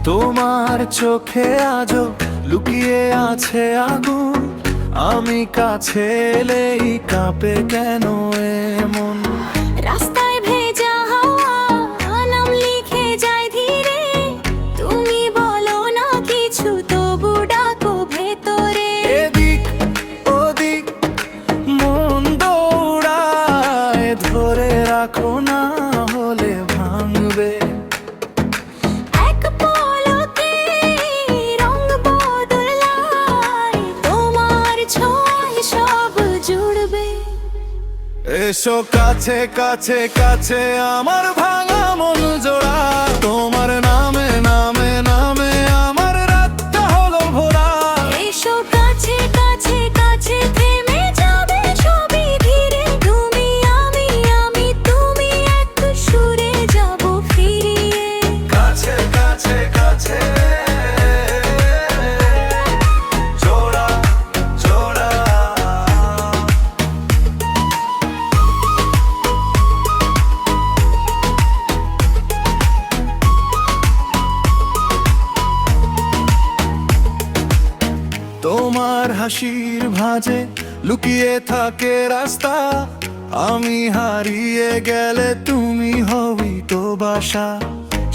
তোমার চোখে আজও লুকিয়ে আছে আগুন, আমি কাছে এলেই কাঁপে কেন এমন। রাস্তায় ভেজা হাওয়া নাম লিখে যায় ধীরে, তুমি বলো না কিছু তবু ডাকো ভেতরে। এদিক ওদিক মন দৌড়ায়, ধরে রাখো না হলে ভাঙবে। এক পলকে রং বদলায়, তোমার ছোঁয়ায় সব জুড়বে। এসো কাছে কাছে কাছে আমার ভাঙা মন জোড়া, তোমার নামে নামে নামে আমার রাতটা হলো ভোরা। এসো কাছে কাছে কাছে থেমে যাবে সবই ধীরে, তুমি আমি আমি তুমি এক সুরে যাব ফিরিয়ে। কাছে কাছে কাছে জোড়া জোড়া। তোমার হাসির ভাঁজে লুকিয়ে থাকে রাস্তা, আমি হারিয়ে গেলে তুমি হবি তো বাসা।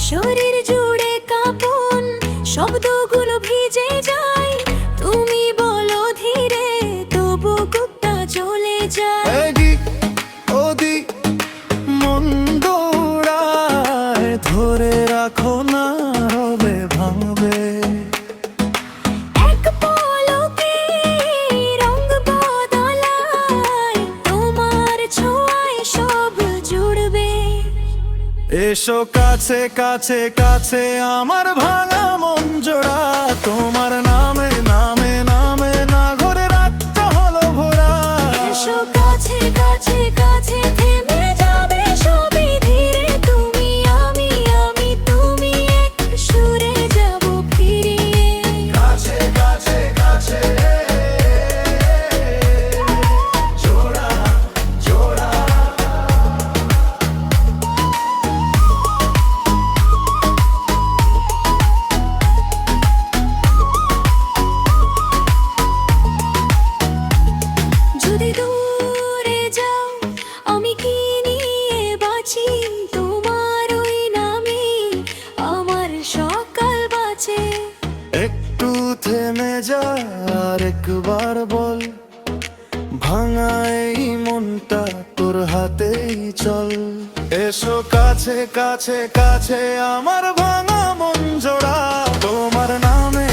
শরীর জুড়ে কাঁপন, শব্দগুলো ভিজে যায়, তুমি বলো ধীরে তবু বুকটা চলে যায়। এদিক ওদিক মন দৌড়ায়, ধরে রাখো না হবে ভাঙবে। এক পলকে রং বদলায়, তোমার ছোঁয়ায় সব জুড়বে। এসো কাছে কাছে কাছে আমার ভাঙা মন জোড়া, তোমার নামে নামে নামে না ঘরে রাতটা হলো ভোরা। এসো কাছে কাছে কাছে থেমে যাবে সবই ধীরে, তুমি আমি আমি তুমি এক সুরে যাব ফিরিয়ে। কাছে কাছে কাছে জোড়া জোড়া। যদি দূরে যাও আমি কি নিয়ে বাঁচি, তোমার ওই নামে আমার সকাল বাঁচে। একটু থেমে যা আর একবার বল, ভাঙা এই মনটা তোর হাতেই চল। এসো কাছে কাছে কাছে আমার ভাঙা মন জোড়া, তোমার নামে